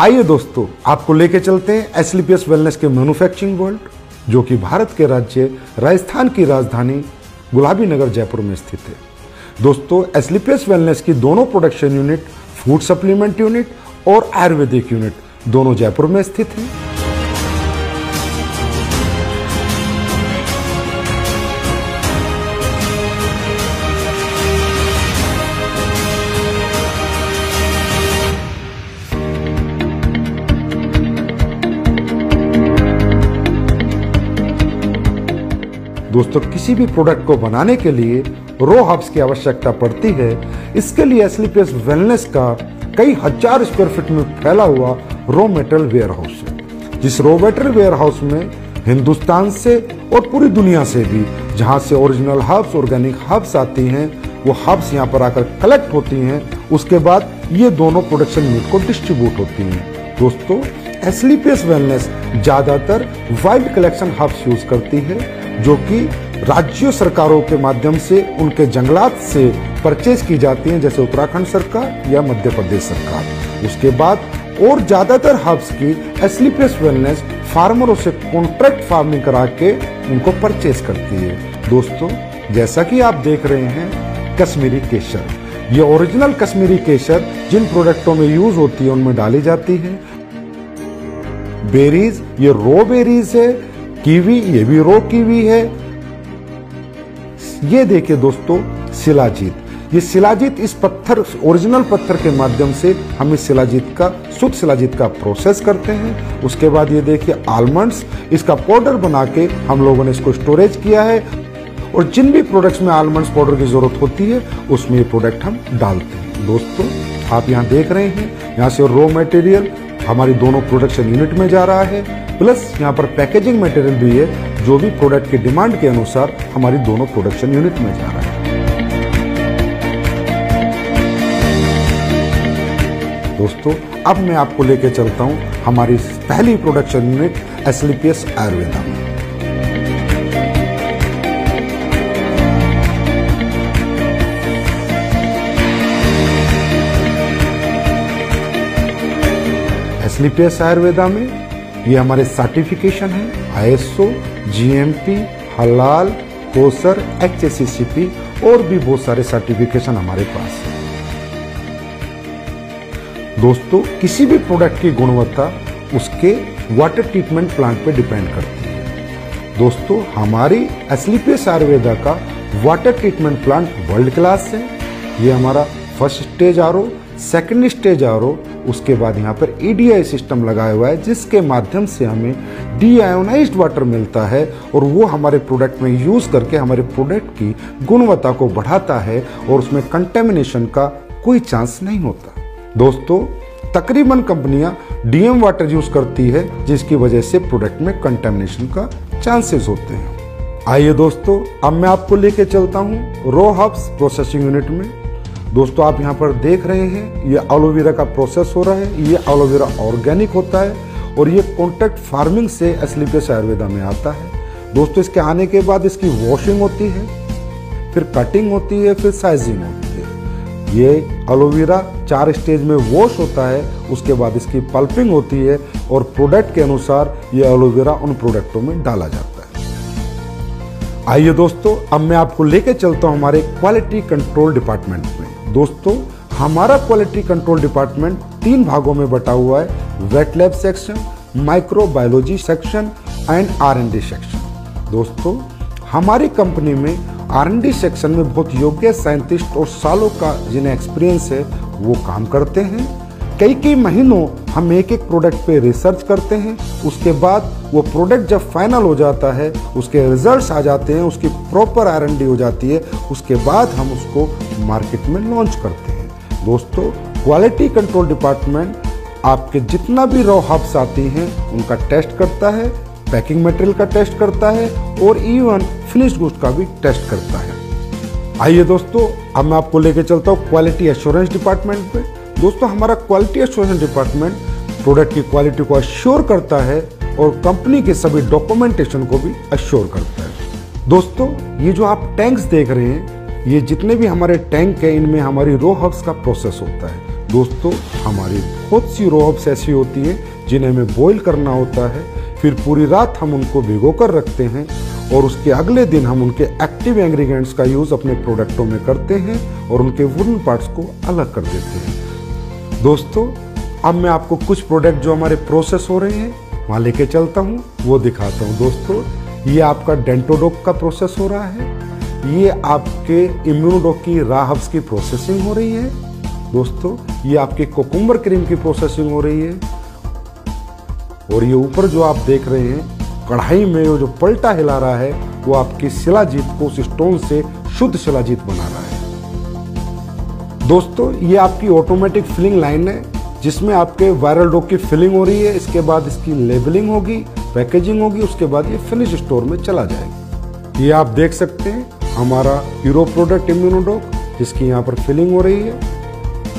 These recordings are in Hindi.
आइए दोस्तों, आपको लेके चलते हैं एसलीपीएस वेलनेस के मैन्युफैक्चरिंग वर्ल्ड, जो कि भारत के राज्य राजस्थान की राजधानी गुलाबी नगर जयपुर में स्थित है। दोस्तों, एसलीपीएस वेलनेस की दोनों production unit, food supplement unit और आयुर्वेदिक यूनिट दोनों जयपुर में स्थित हैं। दोस्तों, किसी भी प्रोडक्ट को बनाने के लिए रॉ हर्ब्स की आवश्यकता पड़ती है। इसके लिए एसलीपीएस वेलनेस का कई हजार स्क्वायर फीट में फैला हुआ रॉ मेटेरियल वेयर हाउस है। जिस रॉ मेटेरियल वेयर हाउस में हिंदुस्तान से और पूरी दुनिया से भी जहां से ओरिजिनल हर्ब्स, ऑर्गेनिक हर्ब्स आती हैं, वो हर्ब्स यहाँ पर आकर कलेक्ट होती हैं। उसके बाद ये दोनों प्रोडक्शन यूनिट को डिस्ट्रीब्यूट होती हैं। दोस्तों, एसलीपीएस वेलनेस ज्यादातर वाइल्ड कलेक्शन हर्ब्स यूज करती है, जो कि राज्य सरकारों के माध्यम से उनके जंगलात से परचेज की जाती हैं, जैसे उत्तराखंड सरकार या मध्य प्रदेश सरकार। उसके बाद और ज्यादातर हर्ब्स की एसलीपीएस वेलनेस फार्मरों से कॉन्ट्रैक्ट फार्मिंग करा के उनको परचेज करती है। दोस्तों, जैसा कि आप देख रहे हैं, कश्मीरी केसर, ये ओरिजिनल कश्मीरी केसर जिन प्रोडक्टों में यूज होती है उनमें डाली जाती है। बेरीज, ये रॉ बेरीज है। कीवी, ये भी रॉ कीवी है। ये देखिए दोस्तों, शिलाजीत, ये शिलाजीत इस पत्थर, ओरिजिनल पत्थर के माध्यम से हम इस शिलाजीत का, शुद्ध शिलाजीत का प्रोसेस करते हैं। उसके बाद ये देखिए आलमंड्स, इसका पाउडर बना के हम लोगों ने इसको स्टोरेज किया है। और जिन भी प्रोडक्ट्स में आलमंड्स पाउडर की जरूरत होती है उसमें ये प्रोडक्ट हम डालते हैं। दोस्तों, आप यहाँ देख रहे हैं, यहाँ से रॉ मटेरियल हमारी दोनों प्रोडक्शन यूनिट में जा रहा है, प्लस यहाँ पर पैकेजिंग मटेरियल भी है, जो भी प्रोडक्ट के डिमांड के अनुसार हमारी दोनों प्रोडक्शन यूनिट में जा रहा है। दोस्तों, अब मैं आपको लेके चलता हूं हमारी पहली प्रोडक्शन यूनिट एसलीपीएस आयुर्वेदा में। एसलीपीएस आयुर्वेदा में ये हमारे सर्टिफिकेशन है, आईएसओ, जीएमपी, हलाल, कोसर, एचएससीसीपी और भी बहुत सारे सर्टिफिकेशन हमारे पास है। दोस्तों, किसी भी प्रोडक्ट की गुणवत्ता उसके वाटर ट्रीटमेंट प्लांट पे डिपेंड करती है। दोस्तों, हमारी एसलीपीएस आयुर्वेदा का water treatment plant world class है। ये हमारा first stage RO, second stage RO, उसके बाद यहाँ पर ईडीआई सिस्टम लगाया हुआ है, जिसके माध्यम से हमें डीआयोनाइज्ड वाटर मिलता है और वो हमारे प्रोडक्ट में यूज करके हमारे प्रोडक्ट की गुणवत्ता को बढ़ाता है और उसमें कंटेमिनेशन का कोई चांस नहीं होता। दोस्तों, तकरीबन कंपनियां डीएम वाटर यूज करती है, जिसकी वजह से प्रोडक्ट में कंटेमिनेशन का चांसेस होते हैं। आइए दोस्तों, अब मैं आपको लेके चलता हूँ रॉ हर्ब्स प्रोसेसिंग यूनिट में। दोस्तों, आप यहाँ पर देख रहे हैं, ये एलोवेरा का प्रोसेस हो रहा है। ये एलोवेरा ऑर्गेनिक होता है और ये कॉन्ट्रैक्ट फार्मिंग से एसलीपीएस आयुर्वेदा में आता है। दोस्तों, इसके आने के बाद इसकी वॉशिंग होती है, फिर कटिंग होती है, फिर साइजिंग होती है। ये एलोवेरा 4 स्टेज में वॉश होता है, उसके बाद इसकी पल्पिंग होती है और प्रोडक्ट के अनुसार ये एलोवेरा उन प्रोडक्टों में डाला जाता है। आइए दोस्तों, अब मैं आपको लेके चलता हूं हमारे क्वालिटी कंट्रोल डिपार्टमेंट में। दोस्तों, हमारा क्वालिटी कंट्रोल डिपार्टमेंट 3 भागों में बटा हुआ है, wet lab section, microbiology section and R&D section. दोस्तों, हमारी कंपनी में R&D सेक्शन में बहुत योग्य साइंटिस्ट और सालों का जिन्हें एक्सपीरियंस है वो काम करते हैं। कई महीनों हम एक प्रोडक्ट पे रिसर्च करते हैं। उसके बाद वो प्रोडक्ट जब फाइनल हो जाता है, उसके रिजल्ट्स आ जाते हैं, उसकी प्रॉपर R&D हो जाती है, उसके बाद हम उसको मार्केट में लॉन्च करते हैं। दोस्तों, क्वालिटी कंट्रोल डिपार्टमेंट आपके जितना भी रॉ हर्ब्स आती हैं उनका टेस्ट करता है, पैकिंग मटेरियल का टेस्ट करता है और इवन फिनिश्ड गुड्स का भी टेस्ट करता है। आइए दोस्तों, अब मैं आपको लेके चलता हूँ क्वालिटी एश्योरेंस डिपार्टमेंट पे। दोस्तों, हमारा क्वालिटी एश्योरेंस डिपार्टमेंट प्रोडक्ट की क्वालिटी को अश्योर करता है और कंपनी के सभी डॉक्यूमेंटेशन को भी अश्योर करता है। दोस्तों, ये जो आप टैंक्स देख रहे हैं, ये जितने भी हमारे टैंक है, इनमें हमारी रॉ हर्ब्स का प्रोसेस होता है। दोस्तों हमारी बहुत सी रो हब्स ऐसी होती हैं जिन्हें हमें बॉईल करना होता है, फिर पूरी रात हम उनको भिगो कर रखते हैं और उसके अगले दिन हम उनके एक्टिव इंग्रेडिएंट्स का यूज़ अपने प्रोडक्टों में करते हैं और उनके वुडन पार्ट्स को अलग कर देते हैं। दोस्तों अब मैं आपको कुछ प्रोडक्ट जो हमारे प्रोसेस हो रहे हैं वहाँ लेके चलता हूँ, वो दिखाता हूँ। दोस्तों ये आपका डेंटोडोक का प्रोसेस हो रहा है, ये आपके इम्यूनोडोक की रा हब्स की प्रोसेसिंग हो रही है। दोस्तों ये आपकी कोकुम्बर क्रीम की प्रोसेसिंग हो रही है और ये ऊपर जो आप देख रहे हैं कढ़ाई में जो पलटा हिला रहा है वो आपकी शिलाजीत को उस स्टोन से शुद्ध शिलाजीत बना रहा है। दोस्तों ये आपकी ऑटोमेटिक फिलिंग लाइन है जिसमें आपके वायरल डो की फिलिंग हो रही है, इसके बाद इसकी लेबलिंग होगी, पैकेजिंग होगी, उसके बाद ये फिनिश स्टोर में चला जाएगा। ये आप देख सकते हैं हमारा हीरो प्रोडक्ट इम्यूनोडोक जिसकी यहाँ पर फिलिंग हो रही है,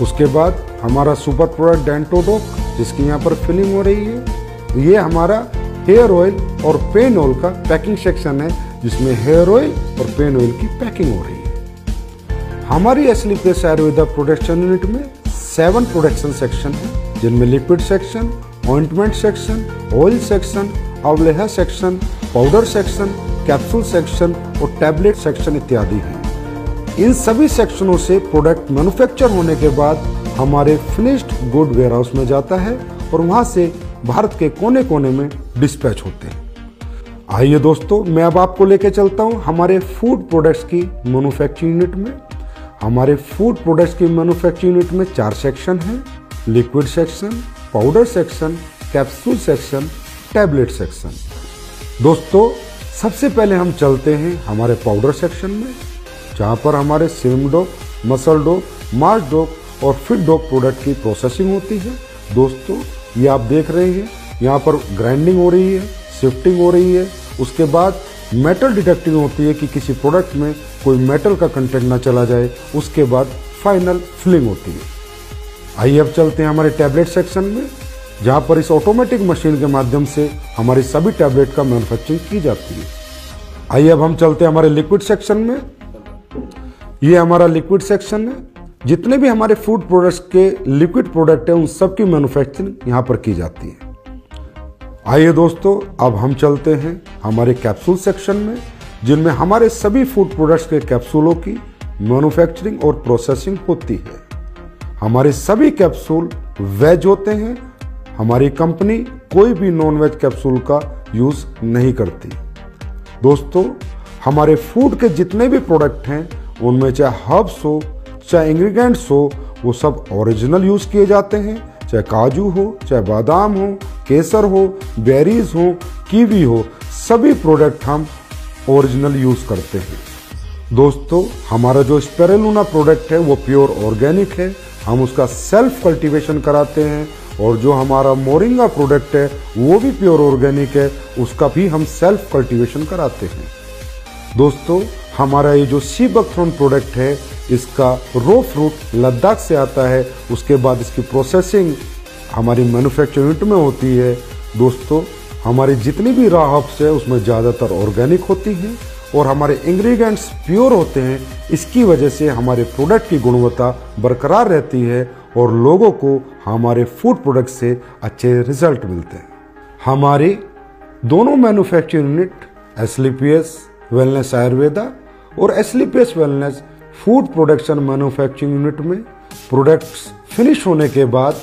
उसके बाद हमारा सुपर प्रोडक्ट डेंटोडोक जिसकी यहाँ पर फिलिंग हो रही है। ये हमारा हेयर ऑयल और पेन ऑयल का पैकिंग सेक्शन है जिसमें हेयर ऑयल और पेन ऑयल की पैकिंग हो रही है। हमारी एसलीपीएस आयुर्वेदा प्रोडक्शन यूनिट में 7 प्रोडक्शन सेक्शन है जिनमें liquid section, ointment section, oil section, अवलेहा section, powder section, capsule section और टैबलेट सेक्शन इत्यादि हैं। इन सभी सेक्शनों से प्रोडक्ट मैन्युफैक्चर होने के बाद हमारे फिनिश्ड गुड वेयर हाउस में जाता है और वहां से भारत के कोने कोने में डिस्पैच होते हैं। आइए दोस्तों मैं अब आपको लेके चलता हूं हमारे फूड प्रोडक्ट्स की मैन्युफैक्चरिंग यूनिट में। हमारे फूड प्रोडक्ट्स की मैन्युफैक्चरिंग यूनिट में 4 सेक्शन हैं, liquid section, powder section, capsule section, tablet section. दोस्तों सबसे पहले हम चलते हैं हमारे पाउडर सेक्शन में जहां पर हमारे सिम डोक, मसल डोक, मार्च डोक और फिट डोक प्रोडक्ट की प्रोसेसिंग होती है। दोस्तों ये आप देख रहे हैं यहाँ पर ग्राइंडिंग हो रही है, शिफ्टिंग हो रही है, उसके बाद मेटल डिटेक्टिंग होती है कि किसी प्रोडक्ट में कोई मेटल का कंटेंट ना चला जाए, उसके बाद फाइनल फिलिंग होती है। आइए अब चलते हैं हमारे टैबलेट सेक्शन में जहाँ पर इस ऑटोमेटिक मशीन के माध्यम से हमारी सभी टैबलेट का मैन्युफैक्चरिंग की जाती है। आइए अब हम चलते हैं हमारे लिक्विड सेक्शन में। ये हमारा लिक्विड सेक्शन है, जितने भी हमारे फूड प्रोडक्ट्स के लिक्विड प्रोडक्ट हैं उन सब की मैन्युफैक्चरिंग यहाँ पर की जाती है। आइए दोस्तों अब हम चलते हैं हमारे कैप्सूल सेक्शन में जिनमें हमारे सभी फूड प्रोडक्ट्स के कैप्सूलों की मैन्युफैक्चरिंग और प्रोसेसिंग होती है। हमारे सभी कैप्सूल वेज होते हैं, हमारी कंपनी कोई भी नॉन वेज कैप्सूल का यूज नहीं करती। दोस्तों हमारे फूड के जितने भी प्रोडक्ट हैं उनमें चाहे हर्ब्स हो चाहे इंग्रेडिएंट्स हो वो सब ओरिजिनल यूज किए जाते हैं, चाहे काजू हो, चाहे बादाम हो, केसर हो, बेरीज हो, कीवी हो, सभी प्रोडक्ट हम ओरिजिनल यूज करते हैं। दोस्तों हमारा जो स्पिरुलिना प्रोडक्ट है वो प्योर ऑर्गेनिक है, हम उसका सेल्फ कल्टीवेशन कराते हैं और जो हमारा मोरिंगा प्रोडक्ट है वो भी प्योर ऑर्गेनिक है, उसका भी हम सेल्फ कल्टीवेशन कराते हैं। दोस्तों हमारा ये जो सी बकथ्रोन प्रोडक्ट है इसका रो फ्रूट लद्दाख से आता है, उसके बाद इसकी प्रोसेसिंग हमारी मैन्युफैक्चरिंग यूनिट में होती है। दोस्तों हमारी जितनी भी रॉ हर्ब्स है उसमें ज़्यादातर ऑर्गेनिक होती हैं और हमारे इंग्रेडिएंट्स प्योर होते हैं, इसकी वजह से हमारे प्रोडक्ट की गुणवत्ता बरकरार रहती है और लोगों को हमारे फूड प्रोडक्ट से अच्छे रिजल्ट मिलते हैं। हमारी दोनों manufacturing unit SLPS wellness Ayurveda और SLPS wellness food production manufacturing unit में प्रोडक्ट्स फिनिश होने के बाद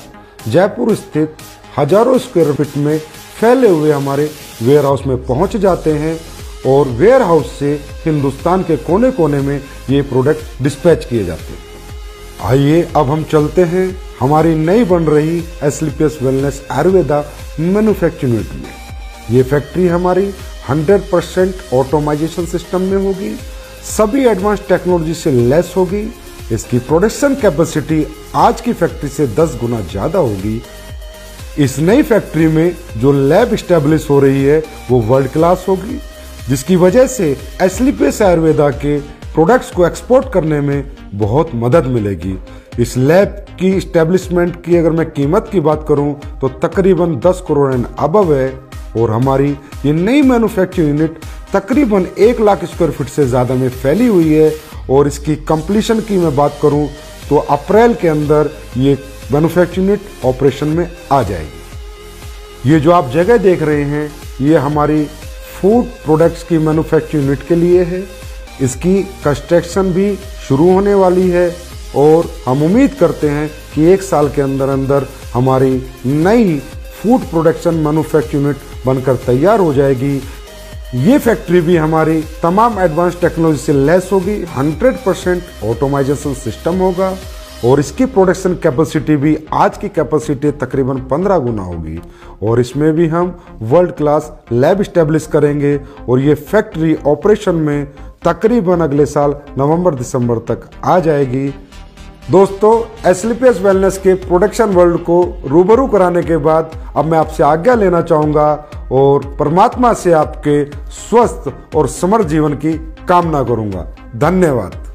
जयपुर स्थित हजारों स्क्वायर फीट में फैले हुए हमारे वेयर हाउस में पहुंच जाते हैं और वेयर हाउस से हिंदुस्तान के कोने कोने में ये प्रोडक्ट डिस्पैच किए जाते हैं। आइए अब हम चलते हैं हमारी नई बन रही एसलीपीएस वेलनेस आयुर्वेदा मैन्युफैक्चरिंग यूनिट में। ये फैक्ट्री हमारी 100% ऑटोमाइजेशन सिस्टम में होगी, सभी एडवांस टेक्नोलॉजी से लेस होगी। इसकी प्रोडक्शन कैपेसिटी आज की फैक्ट्री से 10 गुना ज्यादा होगी। इस नई फैक्ट्री में जो लैब स्टैब्लिश हो रही है वो वर्ल्ड क्लास होगी, जिसकी वजह से एसलीपीएस आयुर्वेदा के प्रोडक्ट्स को एक्सपोर्ट करने में बहुत मदद मिलेगी। इस लैब की स्टैब्लिशमेंट की अगर मैं कीमत की बात करूं तो तकरीबन 10 करोड़ एंड अबव है और हमारी ये नई मैन्युफैक्चरिंग यूनिट तकरीबन 1 लाख स्क्वायर फीट से ज़्यादा में फैली हुई है और इसकी कंप्लीशन की मैं बात करूं तो अप्रैल के अंदर ये मैन्युफैक्चरिंग यूनिट ऑपरेशन में आ जाएगी। ये जो आप जगह देख रहे हैं ये हमारी फूड प्रोडक्ट्स की मैन्युफैक्चरिंग यूनिट के लिए है। इसकी कंस्ट्रक्शन भी शुरू होने वाली है और हम उम्मीद करते हैं कि 1 साल के अंदर अंदर हमारी नई फूड प्रोडक्शन मैन्युफैक्चरिंग यूनिट बनकर तैयार हो जाएगी। ये फैक्ट्री भी हमारी तमाम एडवांस टेक्नोलॉजी से लैस होगी, 100% ऑटोमाइजेशन सिस्टम होगा और इसकी प्रोडक्शन कैपेसिटी भी आज की कैपेसिटी तकरीबन 15 गुना होगी और इसमें भी हम वर्ल्ड क्लास लैब स्टैब्लिश करेंगे और ये फैक्ट्री ऑपरेशन में तकरीबन अगले साल नवंबर-दिसंबर तक आ जाएगी। दोस्तों, एस्क्लेपियस वेलनेस के प्रोडक्शन वर्ल्ड को रूबरू कराने के बाद अब मैं आपसे आज्ञा लेना चाहूंगा और परमात्मा से आपके स्वस्थ और समृद्ध जीवन की कामना करूंगा। धन्यवाद।